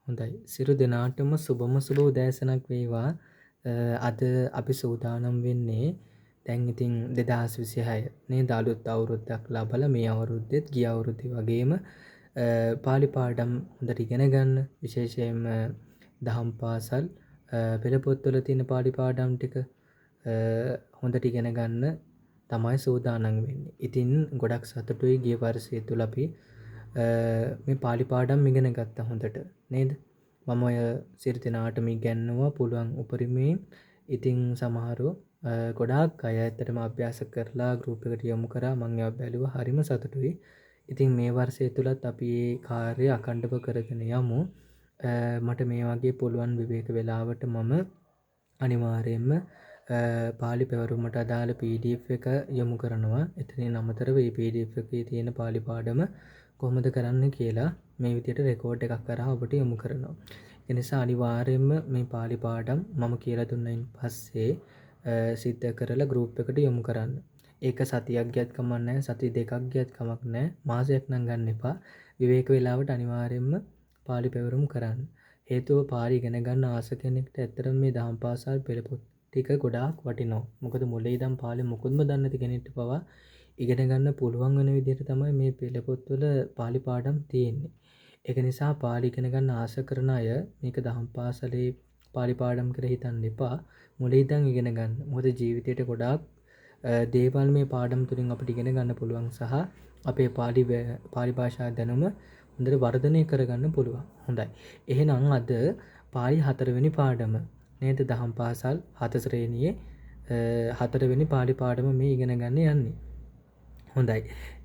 හොඳයි. සියලු දෙනාටම සුබම සුබ උදෑසනක් වේවා. අද අපි සූදානම් වෙන්නේ දැන් ඉතින් 2026 නේද අලුත් අවුරුද්දක් ලබලා මේ අවුරුද්දෙත් ගිය අවුරුද්දේ වගේම පාලි පාඩම් හොඳට ඉගෙන ගන්න විශේෂයෙන්ම දහම් පාසල් පෙළ පොත්වල තියෙන පාලි පාඩම් ටික හොඳට ඉගෙන ගන්න තමයි සූදානම් වෙන්නේ. ඉතින් ගොඩක් සතුටුයි ගිය වර්ෂය තුල අපි මේ පාලි පාඩම් ඉගෙන ගත්තා හොඳට නේද? මම ඔය සියලු දෙනාටම ඉගැන්නුවා පුළුවන් උපරිමයෙන්. ඉතින් සමහරව ගොඩාක් අය ඇත්තටම අභ්‍යාස කරලා ගෲප් එකට යොමු කරා. මම ඒවා බැලුවා. හරිම සතුටුයි. ඉතින් මේ වර්ෂය තුලත් අපි මේ කාර්යය අඛණ්ඩව කරගෙන යමු. මට මේ වගේ පුළුවන් විවේක වෙලාවට මම අනිවාර්යයෙන්ම පාලි පැවරුමට අදාළ PDF එක යොමු කරනවා. එතනින් අමතරව මේ PDF එකේ තියෙන පාලි පාඩම කොහොමද කරන්න කියලා මේ විදිහට රෙකෝඩ් එකක් කරා ඔබට යොමු කරනවා. ඒ නිසා අනිවාර්යයෙන්ම මේ පාලි පාඩම් මම කියලා දුන්නායින් පස්සේ සිද්ධ කරලා ගෲප් එකට යොමු කරන්න. ඒක සතියක් ගියත් කමක් නැහැ, සති දෙකක් ගියත් කමක් නැහැ, මාසයක් නම් ගන්න එපා. විවේක වේලාවට අනිවාර්යයෙන්ම පාලි පැවරුම් කරන්න. හේතුව පාලි ඉගෙන ගන්න ආස කෙනෙක්ට ඇත්තටම මේ දහම් පාසල් පෙළ පොත් ටික ගොඩාක් වටිනවා. මොකද මුලින් ඉඳන් පාලි මුකුත්ම දන්නේ නැති කෙනෙක්ට පවා ඉගෙන ගන්න පුළුවන් වෙන විදිහට තමයි මේ පෙළ පොත්වල පාලි පාඩම් තියෙන්නේ. ඒක නිසා පාලි ඉගෙන ගන්න ආස කරන අය මේක දහම් පාසලේ පාලි පාඩම් කියලා හිතන්න එපා. මුලින් ඉඳන් ඉගෙන ගන්න. මොකද ජීවිතේට ගොඩාක් දේවල් මේ පාඩම් තුලින් අපිට ඉගෙන ගන්න පුළුවන් සහ අපේ පාලි භාෂා දැනුම හොඳට වර්ධනය කරගන්න පුළුවන්. හොඳයි. එහෙනම් අද පාලි 4 වෙනි පාඩම නේද දහම් පාසල් 4 ශ්‍රේණියේ 4 වෙනි පාලි පාඩම මේ ඉගෙන ගන්න යන්නේ. හොඳයි.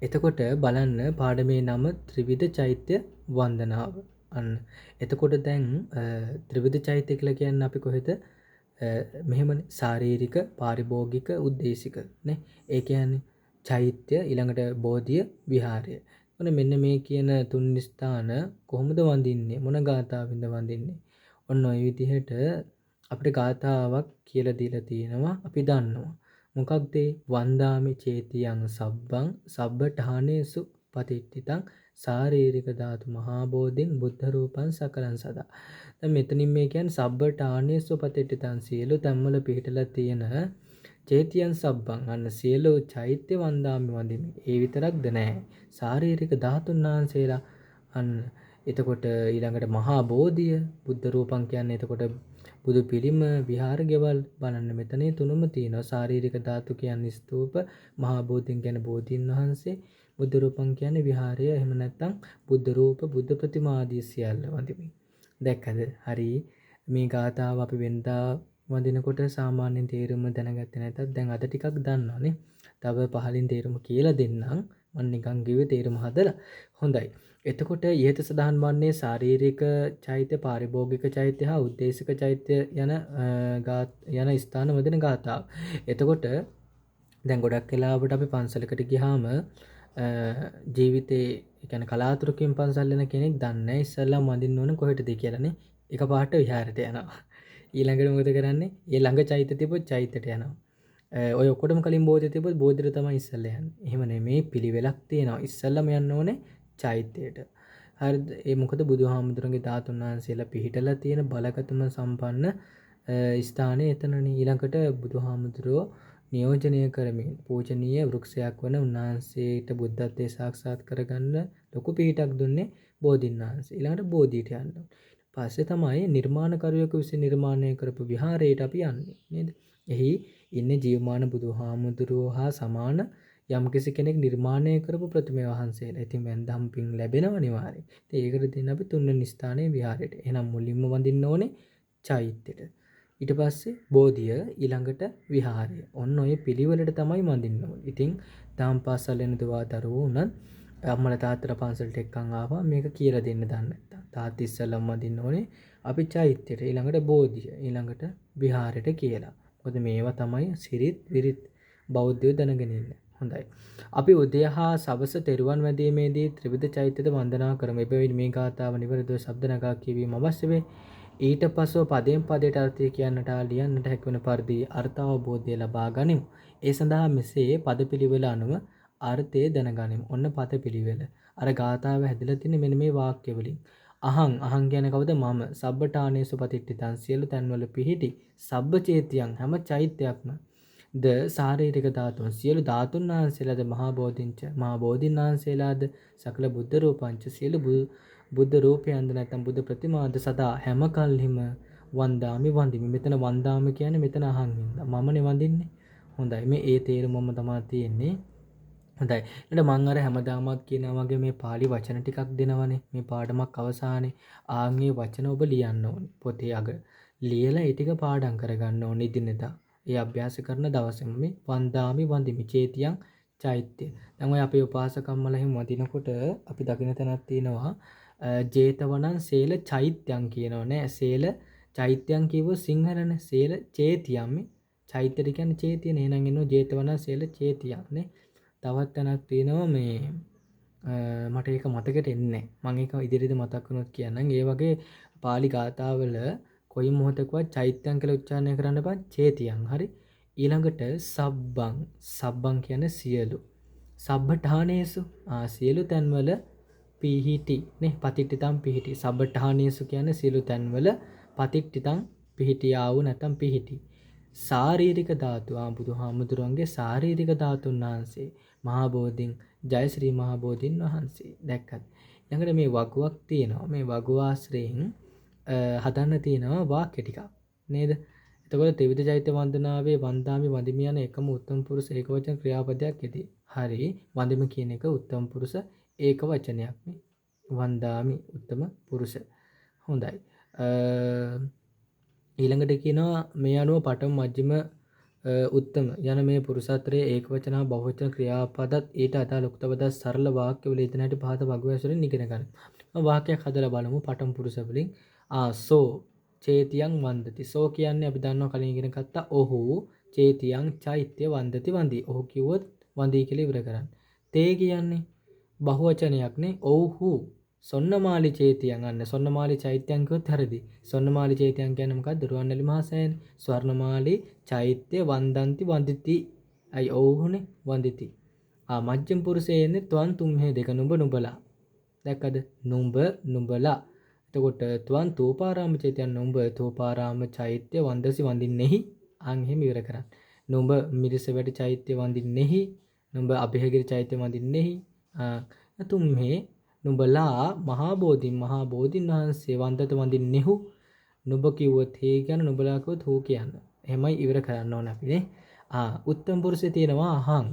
එතකොට බලන්න පාඩමේ නම ත්‍රිවිධ චෛත්‍ය වන්දනාව. අන්න. එතකොට දැන් ත්‍රිවිධ චෛත්‍ය කියලා කියන්නේ අපි කොහෙද? මෙහෙමනේ ශාරීරික, පාරිභෝගික, උද්දේශික නේ. ඒ කියන්නේ චෛත්‍ය ඊළඟට බෝධිය විහාරය. මෙන්න මේ කියන තුන් ස්ථාන කොහොමද වඳින්නේ? මොන ගාථාවෙන්ද වඳින්නේ? ඔන්න ඔය විදිහට අපිට ගාථාවක් කියලා දීලා තියෙනවා. අපි දන්නවා. මොකක්ද වන්දාමි චේතියං සබ්බං සබ්බඨානේසු පතිට්ඨිතං ශාරීරික ධාතු මහා බෝධින් බුද්ධ රූපං සකලං සදා. දැන් මෙතනින් මේ කියන්නේ සබ්බඨානේසු පතිට්ඨිතං සියලු තැන්වල පිහිටලා තියෙන චේතියං සබ්බං අන්න සියලු චෛත්‍ය වන්දාමි වඳිමි. ඒ විතරක්ද නැහැ. ශාරීරික ධාතුන් වහන්සේලා අන්න එතකොට ඊළඟට මහා බෝධිය බුද්ධ රූපං කියන්නේ එතකොට බුදු පිළිම විහාර ගෙවල් බලන්න මෙතනේ තුනම තියෙනවා. ශාරීරික ධාතු කියන්නේ ස්තූප, මහා බෝධින් කියන්නේ බෝධීන් වහන්සේ, බුද්ධ රූපං කියන්නේ විහාරය. එහෙම නැත්නම් බුද්ධ රූප, බුද්ධ ප්‍රතිමා ආදී සියල්ල වඳිමි. දැක්කද? හරි. මේ ගාථාව අපි වෙනදා වඳිනකොට සාමාන්‍යයෙන් තේරුම දැනගත්තේ නැතත් දැන් අද ටිකක් දන්නවනේ. තව පහලින් තේරුම කියලා දෙන්නම්. මම නිකන් කිව්වේ තේරුම හදලා. හොඳයි. එතකොට ඉහත සඳහන් වන්නේ ශාරීරික චෛත්‍ය, පාරිභෝගික චෛත්‍ය හා උද්දේශික චෛත්‍ය යන ස්ථාන වදින ගාථාව. එතකොට දැන් ගොඩක් වෙලාවට අපි පන්සලකට ගියාම ජීවිතේ කියන්නේ කලාතුරකින් පන්සල් යන කෙනෙක් දන්නේ ඉස්සල්ලාම වඳින්න ඕන කොහෙටද කියලානේ. එකපාරට විහාරයට යනවා. ඊළඟට මොකද කරන්නේ? ඒ ළඟ චෛත්‍ය තිබොත් චෛත්‍යට යනවා. ඔය ඔක්කොටම කලින් බෝධිය තිබොත් බෝධියට තමයි ඉස්සල්ලා යන්නේ. එහෙම නෙමෙයි පිළිවෙලක් තියෙනවා. ඉස්සල්ලාම යන්න ඕනේ චෛත්‍යයට. හරිද? ඒ මොකද බුදුහාමුදුරන්ගේ ධාතුන් වහන්සේලා පිහිටලා තියෙන බලගතුම සම්පන්න ස්ථානයේ එතනනේ. ඊළඟට බුදුහාමුදුරෝ නියෝජනය කරමින් පූජනීය වෘක්ෂයක් වන උන්වහන්සේට බුද්ධත්වයේ සාක්ෂාත් කරගන්න ලොකු පිහිටක් දුන්නේ බෝධින් වහන්සේ. ඊළඟට බෝධියට යන්න. පස්සේ තමයි නිර්මාණකරුවෙකු විසින් නිර්මාණය කරපු විහාරයට අපි යන්නේ නේද? එහි ඉන්නේ ජීවමාන බුදුහාමුදුරුවෝ හා සමාන යම්කිසි කෙනෙක් නිර්මාණය කරපු ප්‍රතිමේ වහන්සේලා. ඉතින් වෙනදම් පින් ලැබෙනව අනිවාර්යයෙන්. ඉතින් ඒකට දෙන්න අපි තුන්වෙනි ස්ථානයේ විහාරයට. එහෙනම් මුලින්ම වඳින්න ඕනේ චෛත්‍යෙට. ඊට පස්සේ බෝධිය ඊළඟට විහාරය. ඔන්න ඔය පිළිවෙලට තමයි වඳින්න ඕනේ. ඉතින් දාම් පාසල් යන දුවා දරුවෝ උනත් අම්මලා තාත්තලා පන්සලට එක්කන් ආවා මේක කියලා දෙන්න දන්නේ නැත්තම්. තාත්තා ඉස්සෙල්ලම වඳින්න ඕනේ අපි චෛත්‍යෙට. ඊළඟට බෝධිය. ඊළඟට විහාරයට කියලා. මොකද මේවා තමයි සිරිත් විරිත් බෞද්ධයෝ දැනගෙන ඉන්නේ. හොඳයි. අපි උදය හා සවස තෙරුවන් වැඳීමේදී ත්‍රිවිධ චෛත්‍යද වන්දනා කරමු. එබැවින් මේ ගාථාව නිවැරදිව ශබ්ද නගා කියවීම අවශ්‍ය වේ. ඊට පසුව පදයෙන් පදයට අර්ථය කියන්නට ලියන්නට හැකිවන පරිදි අර්ථ අවබෝධය ලබා ගනිමු. ඒ සඳහා මෙසේ පදපිළිවෙල අනුව අර්ථය දැනගනිමු. ඔන්න පදපිළිවෙල. අර ගාථාව හැදලා තියෙන්නේ මෙන්න මේ වාක්‍ය වලින්. අහං කියන්නේ කවුද? මම. සබ්බඨානේසු පතිට්ඨිතං සියලු තන්වල පිහිටි සබ්බ චේතියන් හැම චෛත්‍යයක්ම ද ශාරීරික ධාතුන් සියලු ධාතුන් වහන්සේලාද මහා බෝධිංච මහා බෝධින් වහන්සේලාද සකල බුද්ධ රූපංච සියලු බුද්ධ රූපයන්ද නැත්නම් බුද්ධ ප්‍රතිමාද සදා හැම කල්හිම වන්දාමි වන්දිමි. මෙතන වන්දාමි කියන්නේ මෙතන අහන් හින්දා. මමනේ වඳින්නේ. හොඳයි. මේ ඒ තේරුමම තමයි තියෙන්නේ. හොඳයි. ඊට මම අර හැමදාමත් කියනා වගේ මේ pāli වචන ටිකක් දෙනවනේ. මේ පාඩමක් අවසානයේ ආන්ගේ වචන ඔබ ලියන්න ඕනේ. පොතේ අග. ලියලා ඒ ටික පාඩම් කරගන්න ඕනේ ඉදිනදා. ඒ අභ්‍යාස කරන දවසේම මේ වන්දාමි වන්දිමි චේතියං චෛත්‍ය. දැන් ඔය අපේ උපාසකම්මලා එහෙම වදිනකොට අපි දකින තැනක් තියෙනවා ජේතවනං සේල චෛත්‍යං කියනවා නෑ. සේල චෛත්‍යං කියවෝ සිංහලනේ. සේල චේතියම් චෛත්‍ය කියන්නේ චේතියනේ. එහෙනම් එනවා ජේතවනං සේල චේතියම් නේ. තවත් තැනක් තියෙනවා මේ මට ඒක මතකෙට එන්නේ නැහැ. මම ඒක ඉදිරියට මතක් වුණොත් කියන්නම්. ඒ වගේ pāli ගාථාවල කොයි මොහොතකවත් චෛත්‍යං කියලා උච්චාරණය කරන්න බෑ චේතියං. හරි. ඊළඟට සබ්බං කියන්නේ සියලු. සබ්බඨානේසු සියලු තන්වල පිහිටි නේ පතිට්ඨිතං පිහිටි. සබ්බඨානේසු කියන්නේ සියලු තන්වල පතිට්ඨිතං පිහිටියා වූ නැත්නම් පිහිටි. ශාරීරික ධාතු බුදුහාමුදුරන්ගේ ශාරීරික ධාතුන් වහන්සේ මහා බෝධින් ජයශ්‍රී මහා බෝධින් වහන්සේ දැක්කත්. ඊළඟට මේ වගුවක් තියෙනවා. මේ වගුව ආශ්‍රයෙන් හදන්න තියෙනවා වාක්‍ය ටිකක් නේද? එතකොට ත්‍රිවිධ චෛත්‍ය වන්දනාවේ වන්දාමි වඳිමි යන එකම උත්තම පුරුෂ ඒකවචන ක්‍රියාපදයක් ඇති. හරි. වඳිමි කියන එක උත්තම පුරුෂ ඒක වචනයක් නේ. වන්දාමි උත්තම පුරුෂ. හොඳයි. ඊළඟට කියනවා මේ අනුව පඨම මජ්ක්‍ධිම උත්තම යන මේ පුරුෂත්‍රයේ ඒකවචන හා බහුවචන ක්‍රියාපදත් ඊට අදාළ උක්තපද සරල වාක්‍ය වල ඊතන හැටි පහත වගුව ඇසුරින් ඉගෙන ගන්න. වාක්‍යයක් හදලා බලමු පඨම පුරුෂ වලින්. සෝ චේතියං වන්දති. සෝ කියන්නේ අපි දන්නවා කලින් ඉගෙන ගත්තා ඔහු චේතියං චෛත්‍ය වන්දති වන්දි. ඔහු කිව්වොත් වන්දි කියලා ඉවර කරන්න. තේ කියන්නේ බහුවචනයක් නේ. ඔව්හු සොන්නමාලි චේතියන් අන්න සොන්නමාලි චෛත්‍යයන් කිව්වොත් හරිදි. සොන්නමාලි චෛත්‍යයන් කියන්නේ මොකක්ද? රුවන්වැලි මහසෑයනේ. ස්වර්ණමාලි චෛත්‍ය වන්දන්ති වන්දිති. අයි ඔව්හුනේ වන්දිති. මජ්ජිම පුරුෂයේ එන්නේ ත්වන් තුම්හේ දෙක නුඹ නුඹලා. දැක්කද? නුඹ නුඹලා. එතකොට ත්වන් තූපාරාම චෛත්‍යයන් නුඹ තූපාරාම චෛත්‍ය වන්දසි වන්දින්නේහි. අන් එහෙම ඉවර කරන්න. නුඹ මිරිසවැටි චෛත්‍ය වන්දින්නේහි. නුඹ අභයගිරි චෛත්‍ය වන්දින්නේහි. තුම්හේ නුඹලා මහා බෝධින් වහන්සේ වන්දත වඳින්නෙහු. නුඹ කිව්වොත් හේ කියන්නේ නුඹලා කිව්වොත් හෝ කියන්න. එහෙමයි ඉවර කරන්න ඕන අපි නේ. උත්තම පුරුෂය තියෙනවා අහං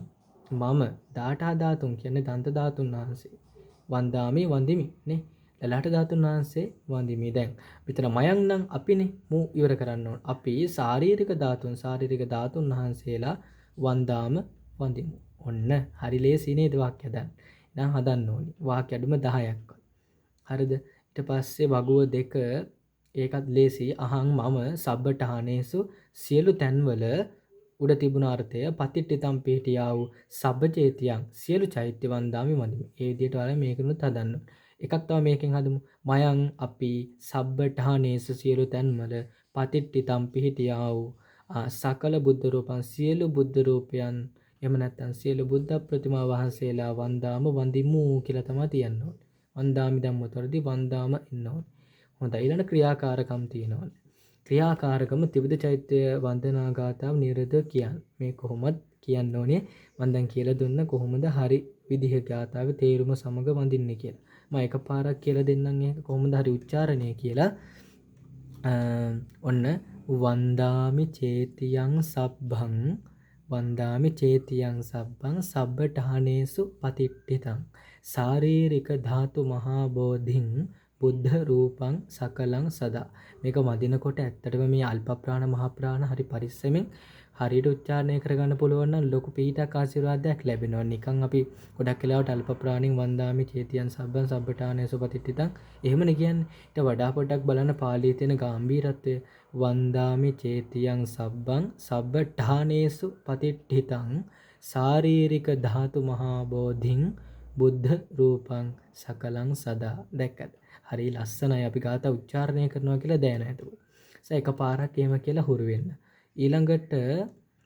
මම දාඨා ධාතුන් කියන්නේ දන්ත ධාතුන් වහන්සේ. වන්දාමි වන්දිමි නේ. ලලාට ධාතුන් වහන්සේ වන්දිමි. දැන් විතර මයන් නම් අපිනේ මූ ඉවර කරන්න ඕන. අපි ශාරීරික ධාතුන් වහන්සේලා වන්දාම වන්දිමු. ඔන්න හරි ලේසි නේද වාක්‍ය හදන්න. නම් හදන්න ඕනි. වාක්‍ය අඩුම 10ක්. හරිද? ඊට පස්සේ වගුව දෙක ඒකත් ලේසි. අහං මම සබ්බඨානේසු සියලු තන්වල උඩ තිබුණ අර්ථය පතිට්ඨිතම් පිහිටියා වූ සබ්බචේතියං සියලු චෛත්‍ය වන්දාමි වන්දිමි. ඒ විදිහට වල මේකනොත් හදන්න. එකක් තව මේකෙන් හදමු. මයං අපි සබ්බඨානේසු සියලු තන්වල පතිට්ඨිතම් පිහිටියා වූ සකල බුද්ධ රූපං සියලු බුද්ධ රූපයන් එහෙම නැත්නම් සියලු බුද්ධ ප්‍රතිමා වහන්සේලා වන්දාම වන්දිමු කියලා තමයි තියන්න ඕනේ. වන්දාමි ධම්මතරදී වන්දාම ඉන්න ඕනේ. හොඳයි ඊළඟ ක්‍රියාකාරකම් තියෙනවා. ක්‍රියාකාරකම ත්‍රිවිධ චෛත්‍ය වන්දනා ගාථාව නිරද කියන්නේ. මේ කොහොමද කියන්න ඕනේ? මම දැන් කියලා දුන්න කොහොමද හරි විදිහ ගාථාවේ තේරුම සමග වඳින්නේ කියලා. මම එකපාරක් කියලා දෙන්නම් ඒක කොහොමද හරි උච්චාරණය කියලා. ඔන්න වන්දාමි චේතියං සබ්බං වන්දාමි චේතියං සබ්බං සබ්බඨානේසු පතිට්ඨිතං ශාරීරික ධාතු මහා බෝධින් බුද්ධ රූපං සකලං සදා. මේක වදිනකොට ඇත්තටම මේ අල්ප ප්‍රාණ මහ ප්‍රාණ හරි පරිස්සමෙන් හරියට උච්චාරණය කරගන්න පුළුවන් නම් ලොකු පීඨක් ආශිර්වාදයක් ලැබෙනවා. නිකන් අපි ගොඩක් වෙලාවට අල්ප ප්‍රාණින් වන්දාමි චේතියන් සබ්බං සබ්බඨානේසු පතිට්ඨිතං එහෙමනේ කියන්නේ. ඊට වඩා පොඩ්ඩක් බලන්න පාළියේ තියෙන ගැඹීරත්වය. වන්දාමි චේතියං සබ්බං සබ්බඨානේසු පතිට්ඨිතං ශාරීරික ධාතු මහා බෝධින් බුද්ධ රූපං සකලං සදා. දැක්කද? හරි ලස්සනයි. අපි ගාථා උච්චාරණය කරනවා කියලා දැන හිටපො. එකපාරක් එහෙම කියලා හුරු වෙන්න. ඊළඟට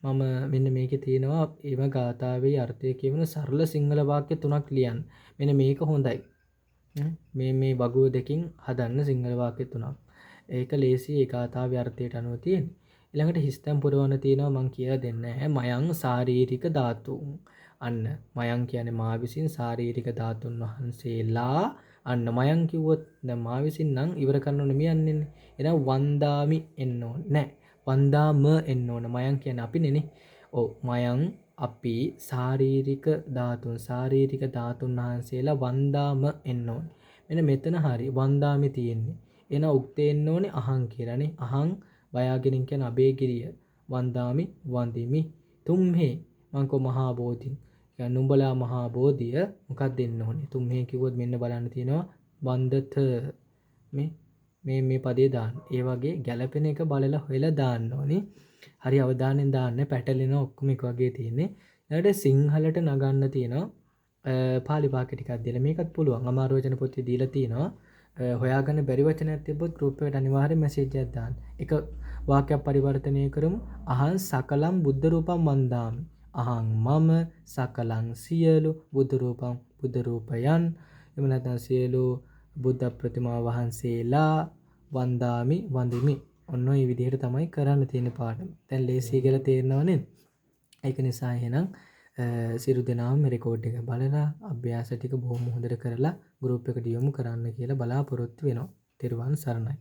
මම මෙන්න මේකේ තියෙනවා එම ගාථාවේ අර්ථය කියවන සරල සිංහල වාක්‍ය 3ක් ලියන්න. මෙන්න මේක හොඳයි. මේ වගුව දෙකින් හදන්න සිංහල වාක්‍ය තුනක්. ඒක ලේසි ඒ ගාථාවේ අර්ථයට අනුව තියෙන්නේ. ඊළඟට හිස්තැන් පුරවන තියෙනවා මං කියලා දෙන්නේ මයං ශාරීරික ධාතුන්. අන්න මයං කියන්නේ මා විසින් ශාරීරික ධාතුන් වහන්සේලා අන්න මයං කිව්වොත් දැන් මා විසින් නම් ඉවර කරන්න නෙමෙයි යන්නේ. එහෙනම් වන්දාමි එන්න ඕනේ නෑ. වන්දාම එන්න ඕන. මයං කියන්නේ අපිනේ. ඔව් මයං අපි ශාරීරික ධාතුන් වහන්සේලා වන්දාම එන්න ඕනේ. මෙන්න මෙතන හරි වන්දාමි තියෙන්නේ. එන උක්තේ එන්න ඕනේ අහං කියලානේ. අහං බයාගෙනින් කියන අබේගිරිය. වන්දාමි වන්දිමි තුම්හේ මංකෝ මහා බෝධි. يعني නුඹලා මහා බෝධිය මොකක්ද දෙන්න ඕනේ. තුම්හේ කිව්වොත් මෙන්න බලන්න තියෙනවා වන්දත මේ පදේ දාන්න. ඒ වගේ ගැළපෙන එක බලලා හොයලා දාන්න ඕනේ. හරි අවධානයෙන් දාන්න පැටලෙන ඔක්කොම එක වගේ තියෙන්නේ. ඊළඟට සිංහලට නගන්න තියෙනවා පාලි වාක්‍ය ටිකක් දීලා මේකත් පුළුවන්. අමාරු වචන පොතේ දීලා තියෙනවා. හොයාගන්න බැරි වචනයක් තිබ්බොත් ගෲප් එකට අනිවාර්යෙන් මැසේජ් එකක් දාන්න. එක වාක්‍යයක් පරිවර්තනය කරමු. අහං සකලම් බුද්ධ රූපම් වන්දාමි. අහං මම සකලං සියලු බුද්ධ රූපම් බුද්ධ රූපයන් එහෙම නැත්නම් සියලු බුද්ධ ප්‍රතිමා වහන්සේලා වන්දාමි වඳිමි. ඔන්න ඔය විදිහට තමයි කරන්න තියෙන පාඩම. දැන් ලේසියි කියලා තේරෙනව නේද? ඒක නිසා එහෙනම් සියලු දෙනාම මේ රෙකෝඩ් එක බලලා අභ්‍යාස ටික බොහොම හොඳට කරලා ගෲප් එකට යොමු කරන්න කියලා බලාපොරොත්තු වෙනවා. තෙරුවන් සරණයි.